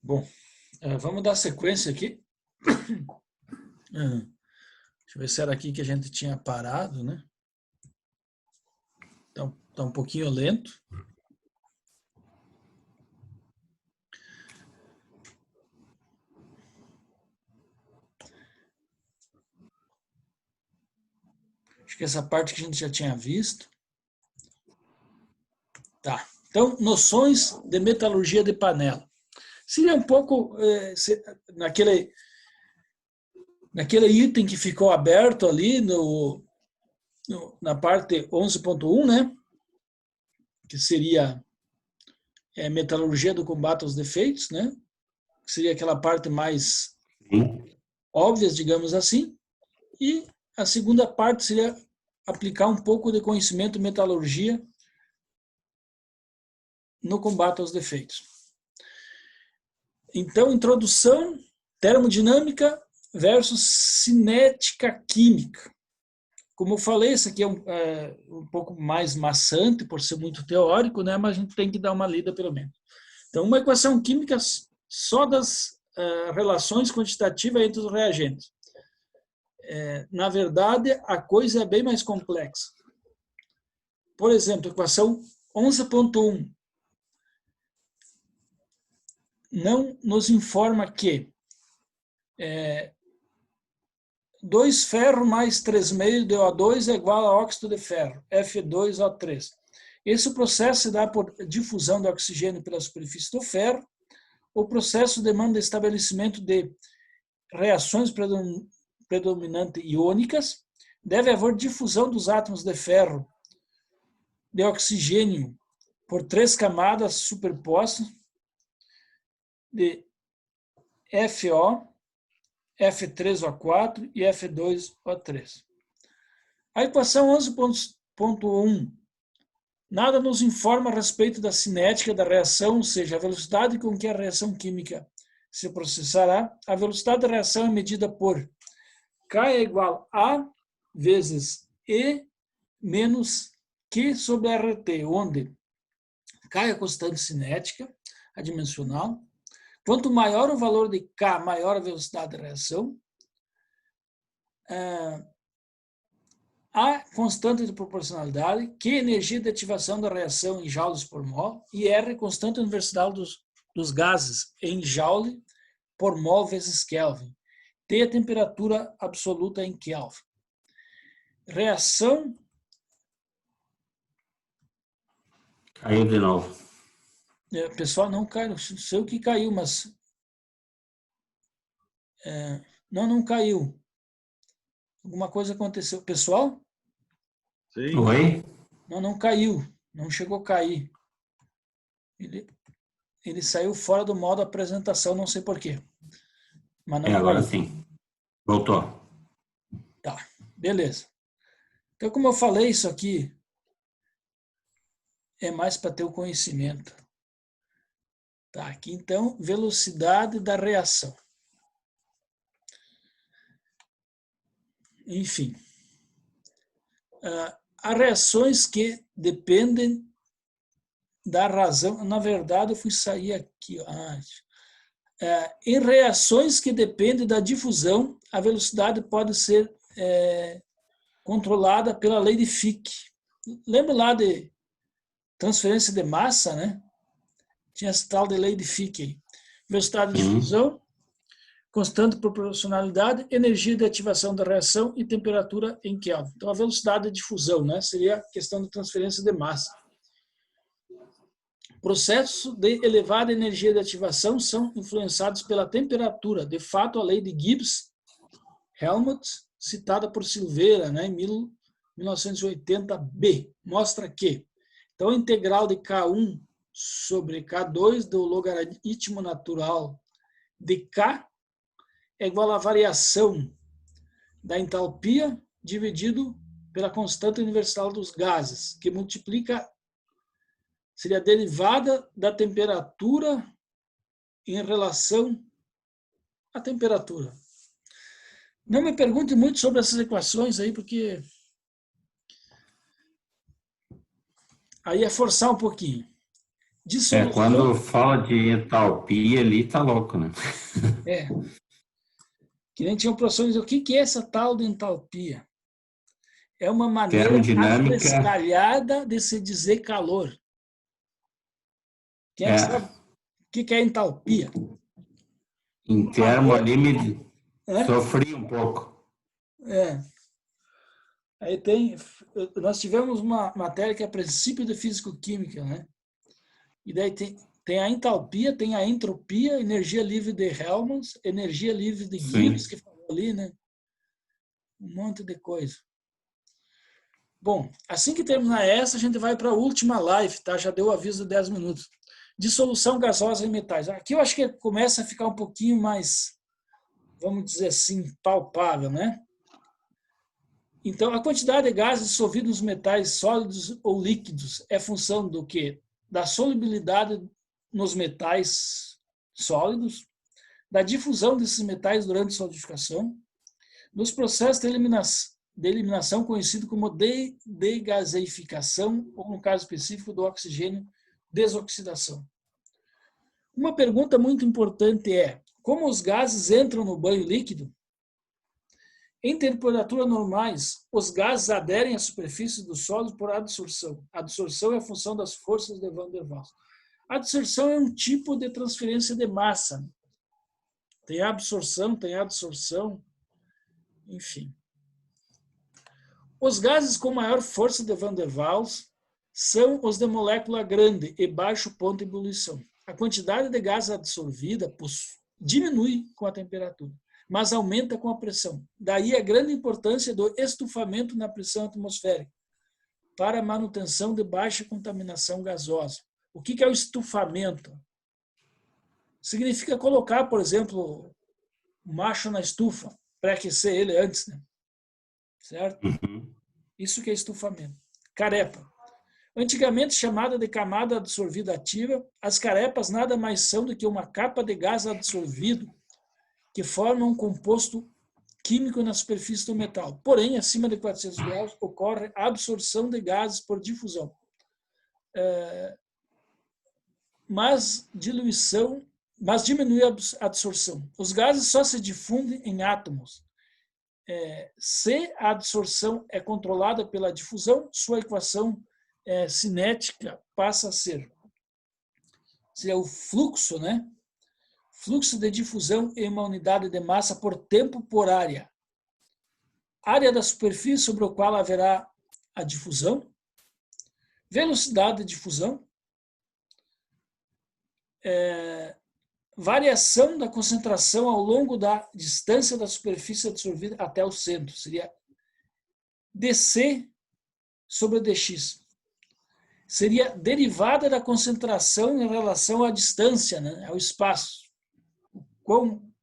Bom, vamos dar sequência aqui. Deixa eu ver se era aqui que a gente tinha parado, né? Então, tá um pouquinho lento. Acho que essa parte que a gente já tinha visto. Tá. Então, noções de metalurgia de panela. Seria um pouco naquele item que ficou aberto ali na parte 11.1, né? Que seria metalurgia do combate aos defeitos, né? Que seria aquela parte mais óbvia, digamos assim. E a segunda parte seria aplicar um pouco de conhecimento de metalurgia no combate aos defeitos. Então, introdução, termodinâmica versus cinética química. Como eu falei, isso aqui é um pouco mais maçante, por ser muito teórico, né? Mas a gente tem que dar uma lida, pelo menos. Então, uma equação química só das relações quantitativas entre os reagentes. Na verdade, a coisa é bem mais complexa. Por exemplo, equação 11.1 não nos informa que 2 ferro mais 3,5 de O2 é igual a óxido de ferro, F2O3. Esse processo se dá por difusão do oxigênio pela superfície do ferro. O processo demanda estabelecimento de reações predominantes iônicas. Deve haver difusão dos átomos de ferro de oxigênio por 3 camadas superpostas de FO, F3O4 e F2O3. A equação 11.1 nada nos informa a respeito da cinética da reação, ou seja, a velocidade com que a reação química se processará. A velocidade da reação é medida por K é igual a vezes E menos Q sobre RT, onde K é a constante cinética adimensional. Quanto maior o valor de K, maior a velocidade da reação. A constante de proporcionalidade, Q, energia de ativação da reação em joules por mol, e R, constante universal dos gases em joule por mol vezes Kelvin. T, a temperatura absoluta em Kelvin. Reação... Caiu de novo. Pessoal, não caiu, não sei o que caiu, mas... não caiu. Alguma coisa aconteceu. Pessoal? Sim. Oi? Não caiu. Não chegou a cair. Ele saiu fora do modo apresentação, não sei porquê. Mas não Agora caiu. sim. Voltou. Tá, beleza. Então, como eu falei, isso aqui é mais para ter o conhecimento. Tá, aqui então, velocidade da reação. Enfim. Há reações que dependem da razão. Na verdade, eu fui sair aqui. Em reações que dependem da difusão, a velocidade pode ser controlada pela lei de Fick. Lembra lá de transferência de massa, né? Tinha essa tal de lei de Fick aí. Velocidade de difusão, constante proporcionalidade, energia de ativação da reação e temperatura em Kelvin. Então, a velocidade de difusão, né, seria a questão de transferência de massa. Processos de elevada energia de ativação são influenciados pela temperatura. De fato, a lei de Gibbs-Helmut, citada por Silveira, né, em 1980b, mostra que então, a integral de K1 sobre K2 do logaritmo natural de K é igual à variação da entalpia dividido pela constante universal dos gases, que multiplica, seria a derivada da temperatura em relação à temperatura. Não me pergunte muito sobre essas equações aí, porque aí é forçar um pouquinho. Dissolução. Quando fala de entalpia ali, tá louco, né? Que nem tinha um professor que dizia, o que é essa tal de entalpia? É uma maneira Termodinâmica afrescalhada de se dizer calor. Quem é que sabe o que é entalpia? em termo ali me sofri um pouco. Aí nós tivemos uma matéria que é princípio de físico-química, né? E daí tem a entalpia, tem a entropia, energia livre de Helmholtz, energia livre de Gibbs, que falou ali, né? Um monte de coisa. Bom, assim que terminar essa, a gente vai para a última live, tá? Já deu o aviso de 10 minutos. Dissolução gasosa em metais. Aqui eu acho que começa a ficar um pouquinho mais, vamos dizer assim, palpável, né? Então, a quantidade de gases dissolvidos nos metais sólidos ou líquidos é função do quê? Da solubilidade nos metais sólidos, da difusão desses metais durante solidificação, dos processos de eliminação conhecido como degaseificação, ou no caso específico do oxigênio, desoxidação. Uma pergunta muito importante é, como os gases entram no banho líquido? Em temperaturas normais, os gases aderem à superfície do sólido por adsorção. A adsorção é a função das forças de Van der Waals. A adsorção é um tipo de transferência de massa. Tem adsorção, enfim. Os gases com maior força de Van der Waals são os de molécula grande e baixo ponto de ebulição. A quantidade de gás absorvida diminui com a temperatura, mas aumenta com a pressão. Daí a grande importância do estufamento na pressão atmosférica para a manutenção de baixa contaminação gasosa. O que é o estufamento? Significa colocar, por exemplo, o macho na estufa, para aquecer ele antes, né? Certo? Isso que é estufamento. Carepa. Antigamente chamada de camada absorvida ativa, as carepas nada mais são do que uma capa de gás absorvido que forma um composto químico na superfície do metal. Porém, acima de 400 graus, ocorre a absorção de gases por difusão. Mas diminui a absorção. Os gases só se difundem em átomos. Se a absorção é controlada pela difusão, sua equação cinética passa a ser o fluxo, né? Fluxo de difusão em uma unidade de massa por tempo por área. Área da superfície sobre a qual haverá a difusão, velocidade de difusão, variação da concentração ao longo da distância da superfície absorvida até o centro. Seria dC sobre dx. Seria derivada da concentração em relação à distância, né, ao espaço. Como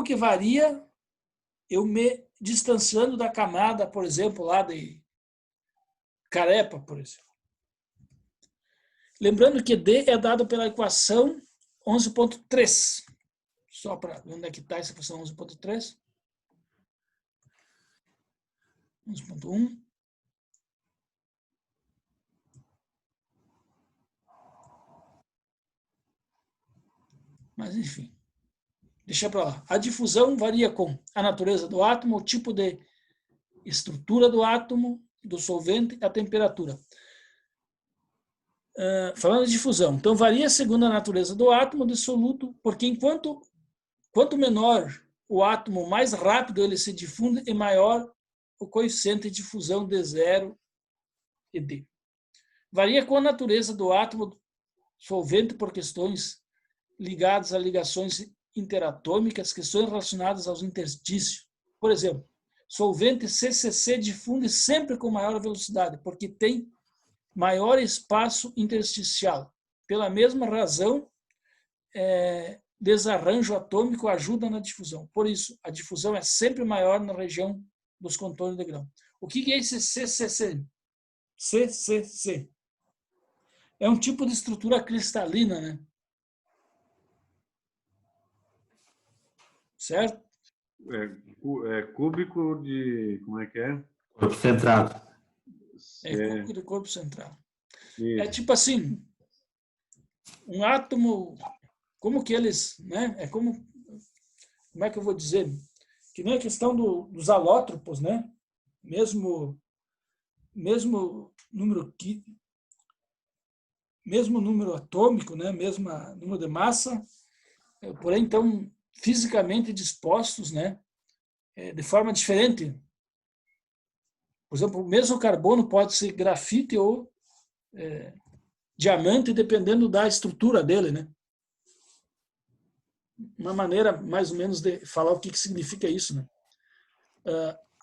que varia eu me distanciando da camada, por exemplo, lá de carepa, por exemplo. Lembrando que D é dado pela equação 11.3. Só para onde é que está essa equação 11.3? 11.1. Mas, enfim, deixa para lá. A difusão varia com a natureza do átomo, o tipo de estrutura do átomo, do solvente, a temperatura. Falando de difusão, então varia segundo a natureza do átomo dissoluto, porque quanto menor o átomo, mais rápido ele se difunde e maior o coeficiente de difusão de 0 e D. Varia com a natureza do átomo solvente por questões ligadas a ligações interatômicas, questões relacionadas aos interstícios. Por exemplo, solvente CCC difunde sempre com maior velocidade, porque tem maior espaço intersticial. Pela mesma razão, desarranjo atômico ajuda na difusão. Por isso, a difusão é sempre maior na região dos contornos de grão. O que é esse CCC? CCC. É um tipo de estrutura cristalina, né? Certo? É cúbico de... Como é que é? Corpo centrado. É cúbico de corpo central. É tipo assim, um átomo, como que eles, né? É como é que eu vou dizer? Que nem a questão dos alótropos, né? Mesmo número mesmo número atômico, né? Mesmo número de massa, porém então fisicamente dispostos, né? De forma diferente. Por exemplo, o mesmo carbono pode ser grafite ou diamante, dependendo da estrutura dele, né? Uma maneira mais ou menos de falar o que significa isso, né?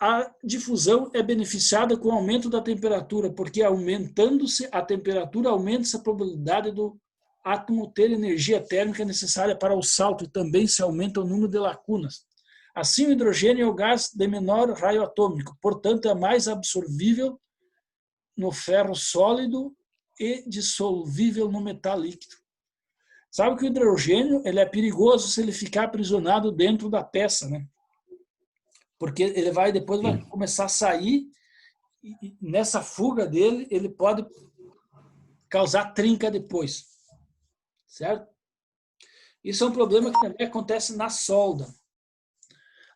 A difusão é beneficiada com o aumento da temperatura, porque aumentando-se a temperatura, aumenta-se a probabilidade do átomo ter energia térmica necessária para o salto e também se aumenta o número de lacunas. Assim, o hidrogênio é o gás de menor raio atômico, portanto, é mais absorvível no ferro sólido e dissolvível no metal líquido. Sabe que o hidrogênio ele é perigoso se ele ficar aprisionado dentro da peça, né? Porque ele depois vai começar a sair e nessa fuga dele ele pode causar trinca depois, certo? Isso é um problema que também acontece na solda.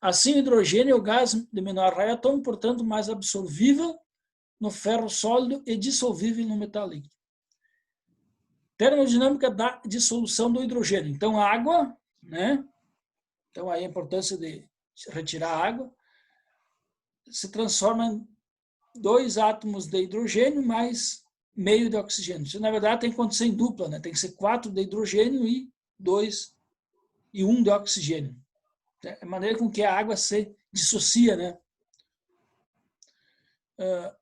Assim, o hidrogênio é o gás de menor raio atômico, portanto, mais absorvível no ferro sólido e dissolvível no metal líquido. Termodinâmica da dissolução do hidrogênio. Então, a água, né? Então, aí a importância de retirar a água, se transforma em 2 átomos de hidrogênio mais meio de oxigênio. Isso, na verdade, tem que acontecer em dupla, né? Tem que ser 4 de hidrogênio e 1 de oxigênio. É a maneira com que a água se dissocia, né?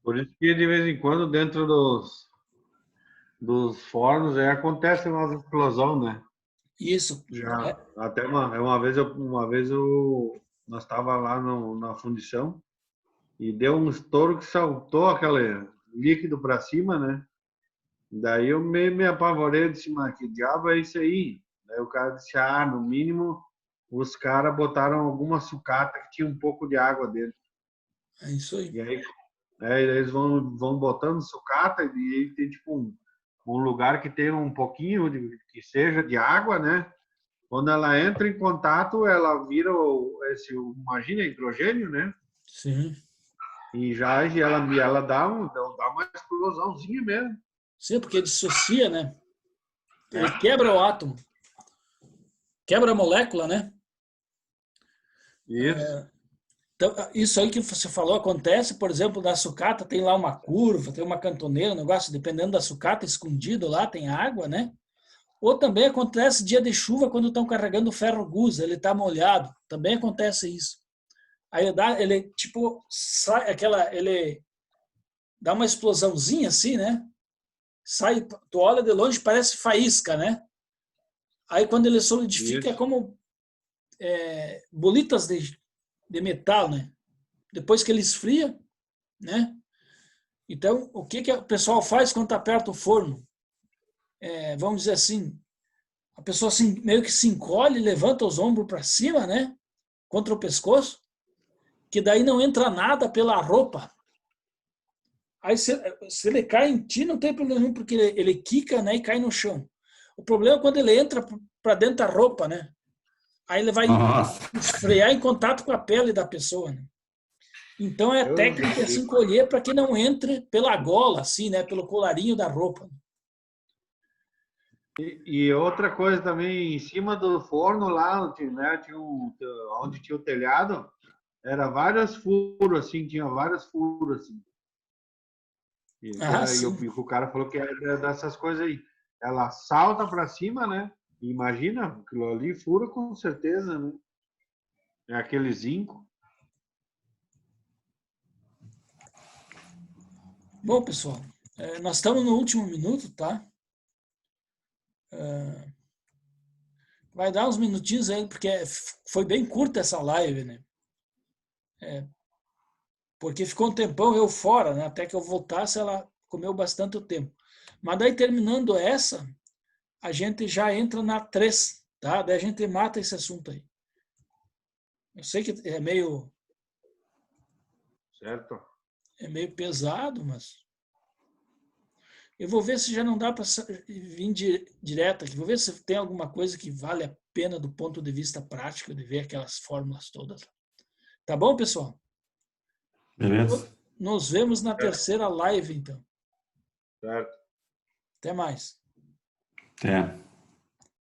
Por isso que, de vez em quando, dentro dos fornos, acontece uma explosão, né? Isso. Já, até uma vez nós estava lá na fundição e deu um estouro que saltou aquele líquido para cima, né? Daí eu me apavorei, disse, mas que diabo é isso aí? Daí o cara disse, no mínimo os caras botaram alguma sucata que tinha um pouco de água dentro. É isso aí. E aí eles vão botando sucata e aí tem tipo um lugar que tem um pouquinho que seja de água, né? Quando ela entra em contato, ela vira imagina, hidrogênio, né? Sim. E ela dá uma explosãozinha mesmo. Sim, porque dissocia, né? Ele quebra o átomo. Quebra a molécula, né? Isso. Então, isso aí que você falou acontece, por exemplo, na sucata tem lá uma curva, tem uma cantoneira, um negócio, dependendo da sucata, escondido lá, tem água, né? Ou também acontece dia de chuva quando estão carregando o ferro gusa, ele está molhado. Também acontece isso. Aí ele tipo, sai ele dá uma explosãozinha assim, né? Sai, tu olha de longe, parece faísca, né? Aí quando ele solidifica é Isso. como bolitas de metal, né? Depois que ele esfria, né? Então, o que o pessoal faz quando está perto do forno? Vamos dizer assim, a pessoa assim, meio que se encolhe, levanta os ombros para cima, né? Contra o pescoço, que daí não entra nada pela roupa. Aí se ele cai em ti, não tem problema nenhum, porque ele quica, né, e cai no chão. O problema é quando ele entra para dentro da roupa, né? Aí ele vai Nossa. esfriar em contato com a pele da pessoa, né? Então é Deus me técnica se livre. encolher para que não entre pela gola, assim, né? Pelo colarinho da roupa. E outra coisa também, em cima do forno lá, né, onde tinha o telhado, era vários furos, assim, tinha vários furos, assim. Ah, E sim. o cara falou que é dessas coisas aí. Ela salta para cima, né? Imagina, aquilo ali fura com certeza, né? É aquele zinco. Bom, pessoal, nós estamos no último minuto, tá? Vai dar uns minutinhos aí, porque foi bem curta essa live, né? Porque ficou um tempão eu fora, né? Até que eu voltasse, ela comeu bastante o tempo. Mas daí, terminando essa, a gente já entra na 3, tá? Daí a gente mata esse assunto aí. Eu sei que Certo? é meio pesado, mas Eu vou ver se já não dá para vir direto aqui. Vou ver se tem alguma coisa que vale a pena do ponto de vista prático de ver aquelas fórmulas todas. Tá bom, pessoal? Beleza. Nos vemos na terceira live, então. Certo. Até mais. Até.